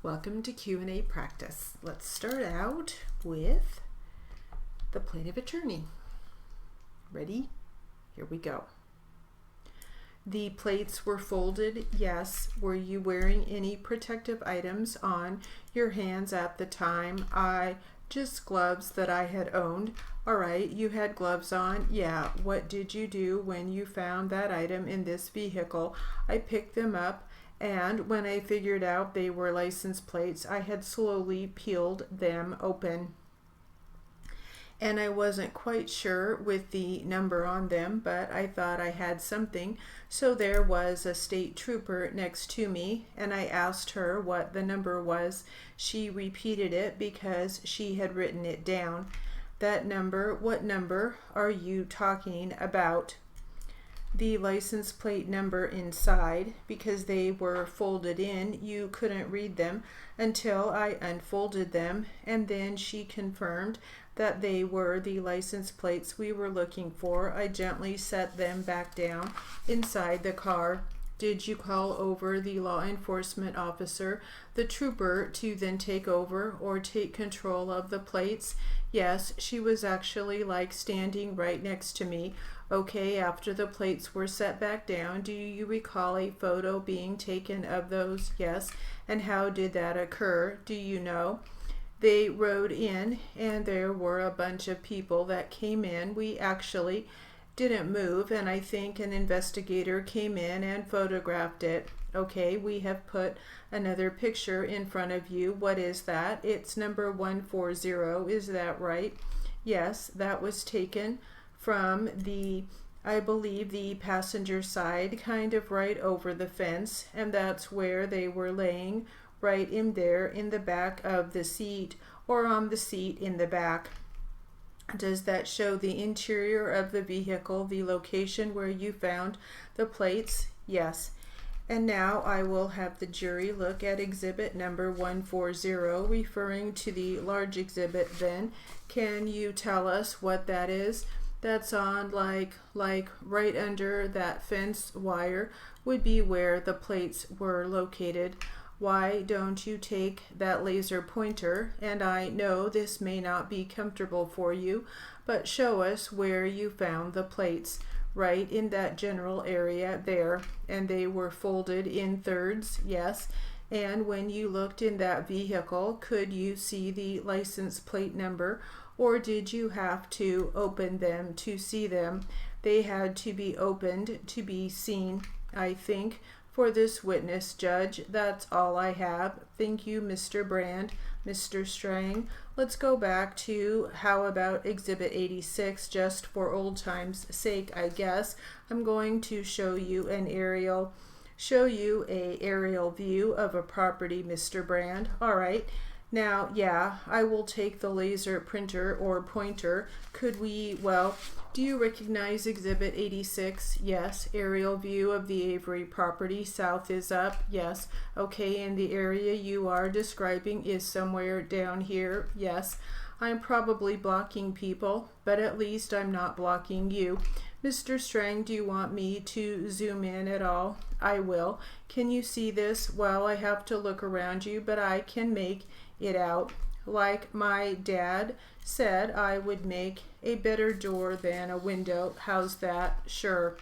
Welcome to Q&A practice. Let's start out with the plaintiff attorney. Ready? Here we go. The plates were folded, yes. Were you wearing any protective items on your hands at the time? Just gloves that I had owned. All right, you had gloves on. Yeah, what did you do when you found that item in this vehicle? I picked them up, and when I figured out they were license plates, I had slowly peeled them open. And I wasn't quite sure with the number on them, but I thought I had something. So there was a state trooper next to me, and I asked her what the number was. She repeated it because she had written it down. That number, what number are you talking about? The license plate number inside, because they were folded in. You couldn't read them until I unfolded them, and then she confirmed that they were the license plates we were looking for. I gently set them back down inside the car. Did you call over the law enforcement officer, the trooper, to then take over or take control of the plates? Yes, she was actually like standing right next to me. Okay, after the plates were set back down, do you recall a photo being taken of those? Yes. And how did that occur? Do you know? They rode in, and there were a bunch of people that came in. We actually didn't move, and I think an investigator came in and photographed it. Okay, we have put another picture in front of you. What is that? It's number 140. Is that right? Yes, that was taken from I believe the passenger side, kind of right over the fence, and that's where they were laying, right in there in the back of the seat, or on the seat in the back. Does that show the interior of the vehicle, the location where you found the plates? Yes. And now I will have the jury look at exhibit number 140, referring to the large exhibit then. Can you tell us what that is? That's on like right under that fence wire would be where the plates were located. Why don't you take that laser pointer, and I know this may not be comfortable for you, but show us where you found the plates, right in that general area there, and they were folded in thirds, yes. And when you looked in that vehicle, could you see the license plate number, or did you have to open them to see them? They had to be opened to be seen, I think. For this witness, Judge, that's all I have. Thank you, Mr. Brand. Mr. Strang, let's go back to how about Exhibit 86, just for old time's sake, I guess. I'm going to show you a aerial view of a property, Mr. Brand. All right. Now, yeah, I will take the laser printer or pointer. Do you recognize Exhibit 86? Yes. Aerial view of the Avery property. South is up. Yes. Okay, and the area you are describing is somewhere down here. Yes. I'm probably blocking people, but at least I'm not blocking you. Mr. Strang, do you want me to zoom in at all? I will. Can you see this? Well, I have to look around you, but I can make it out. Like my dad said, I would make a better door than a window. How's that? Sure.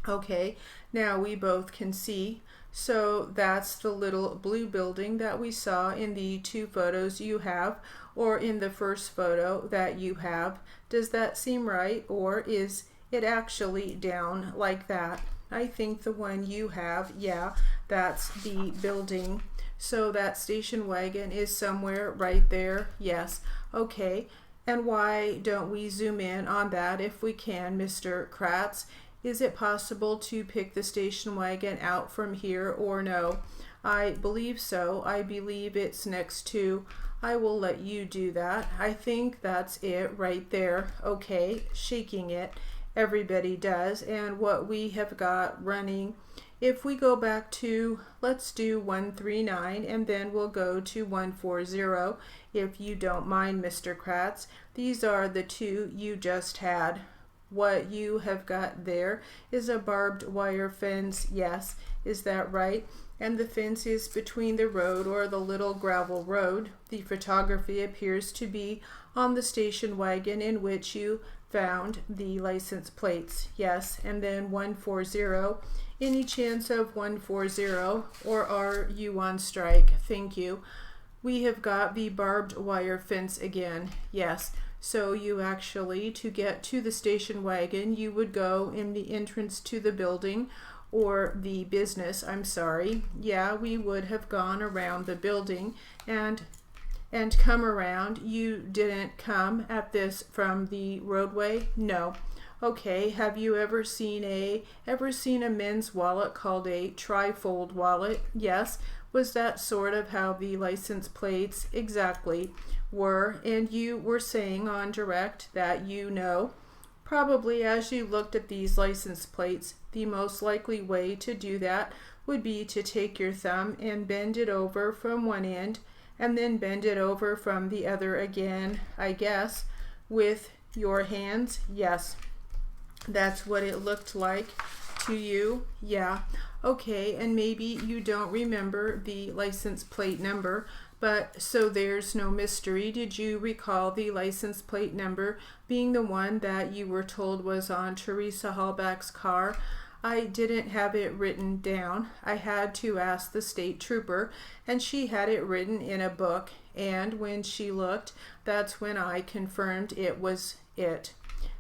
Okay, now we both can see. So that's the little blue building that we saw in the two photos you have, or in the first photo that you have. Does that seem right, or is it actually down like that? I think the one you have, yeah, that's the building. So that station wagon is somewhere right there. Yes. Okay. And why don't we zoom in on that if we can, Mr. Kratz? Is it possible to pick the station wagon out from here or no? I believe so. I believe it's next to. I will let you do that. I think that's it right there. Okay. Shaking it. Everybody does. And what we have got running, if we go back to, let's do 139, and then we'll go to 140, if you don't mind, Mr. Kratz. These are the two you just had. What you have got there is a barbed wire fence. Yes, is that right? and the fence is between the road or the little gravel road. The photography appears to be on the station wagon in which you found the license plates. Yes, and then 140. Any chance of 140, or are you on strike? Thank you. We have got the barbed wire fence again. Yes. So you actually, to get to the station wagon, you would go in the entrance to the building or the business, I'm sorry. Yeah, we would have gone around the building and come around. You didn't come at this from the roadway? No. Okay, have you ever seen a men's wallet called a trifold wallet? Yes. Was that sort of how the license plates exactly were? And you were saying on direct that you know, probably as you looked at these license plates, the most likely way to do that would be to take your thumb and bend it over from one end and then bend it over from the other again, I guess, with your hands. Yes, that's what it looked like to you. Yeah. Okay, and maybe you don't remember the license plate number, but so there's no mystery. Did you recall the license plate number being the one that you were told was on Teresa Hallback's car? I didn't have it written down. I had to ask the state trooper, and she had it written in a book, and when she looked, that's when I confirmed it was it.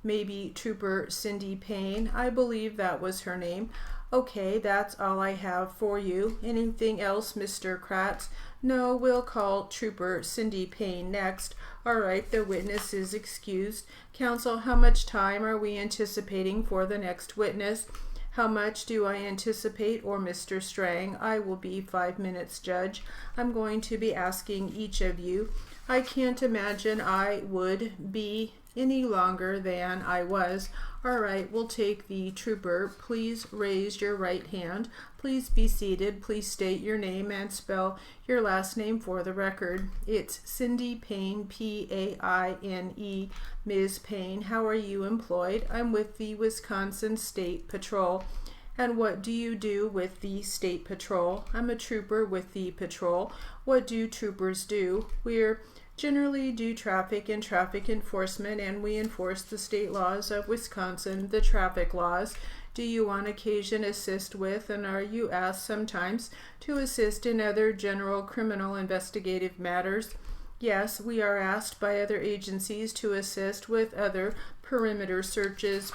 Maybe Trooper Cindy Payne, I believe that was her name. Okay, that's all I have for you. Anything else, Mr. Kratz? No, we'll call Trooper Cindy Payne next. All right, the witness is excused. Counsel, how much time are we anticipating for the next witness? How much do I anticipate, or Mr. Strang? I will be 5 minutes, Judge. I'm going to be asking each of you. I can't imagine I would be any longer than I was. All right, we'll take the trooper. Please raise your right hand. Please be seated. Please state your name and spell your last name for the record. It's Cindy Payne, P-A-I-N-E. Ms. Payne, how are you employed? I'm with the Wisconsin State Patrol. And what do you do with the State Patrol? I'm a trooper with the patrol. What do troopers do? We're generally do traffic and traffic enforcement, and we enforce the state laws of Wisconsin, the traffic laws. Do you on occasion assist with, and are you asked sometimes to assist in other general criminal investigative matters? Yes, we are asked by other agencies to assist with other perimeter searches.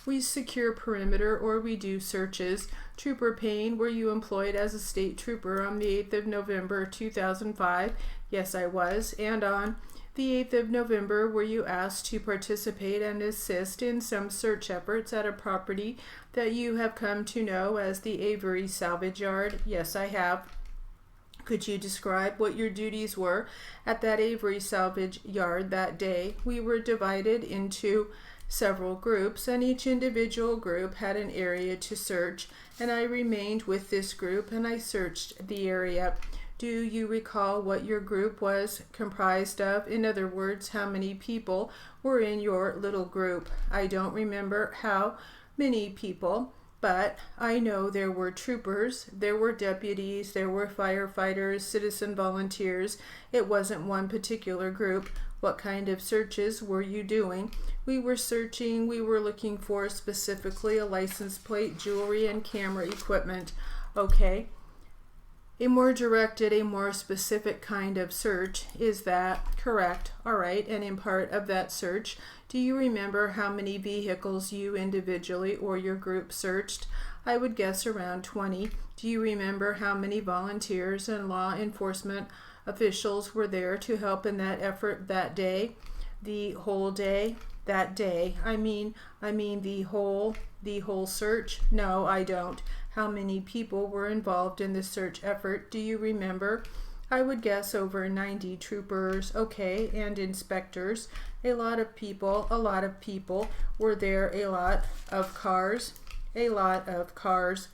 We secure perimeter, or we do searches. Trooper Payne, were you employed as a state trooper on the 8th of November 2005? Yes, I was. And on the 8th of November, were you asked to participate and assist in some search efforts at a property that you have come to know as the Avery Salvage Yard? Yes, I have. Could you describe what your duties were at that Avery Salvage Yard that day? We were divided into several groups, and each individual group had an area to search, and I remained with this group and I searched the area. Do you recall what your group was comprised of? In other words, how many people were in your little group? I don't remember how many people, but I know there were troopers, there were deputies, there were firefighters, citizen volunteers. It wasn't one particular group. What kind of searches were you doing? We were searching, we were looking for specifically a license plate, jewelry, and camera equipment. Okay. A more directed, a more specific kind of search. Is that correct? All right. And in part of that search, do you remember how many vehicles you individually or your group searched? I would guess around 20. Do you remember how many volunteers and law enforcement officials were there to help in that effort that day? The whole day? That day. I mean the whole search? No, I don't. How many people were involved in the search effort? Do you remember? I would guess over 90 troopers, okay, and inspectors. A lot of people. Were there a lot of cars? A lot of cars.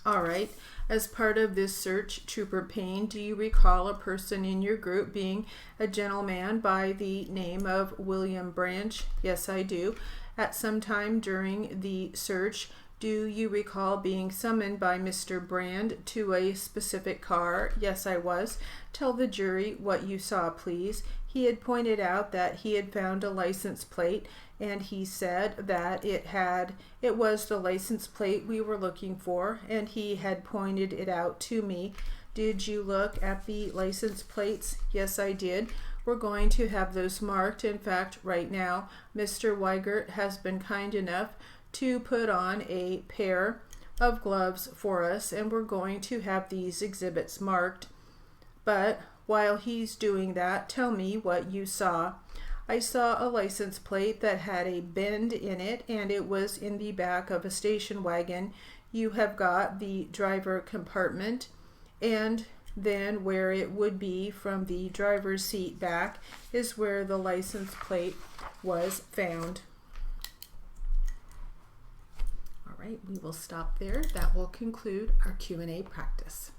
All right. As part of this search, Trooper Payne, do you recall a person in your group being a gentleman by the name of William Branch? Yes, I do. At some time during the search, Do you recall being summoned by Mr. Brand to a specific car? Yes, I was. Tell the jury what you saw, please. He had pointed out that he had found a license plate, and he said that it was the license plate we were looking for, and he had pointed it out to me. Did you look at the license plates? Yes, I did. We're going to have those marked. In fact, right now, Mr. Weigert has been kind enough to put on a pair of gloves for us, and we're going to have these exhibits marked. But while he's doing that, tell me what you saw. I saw a license plate that had a bend in it, and it was in the back of a station wagon. You have got the driver compartment, and then where it would be from the driver's seat back is where the license plate was found. All right, we will stop there. That will conclude our Q&A practice.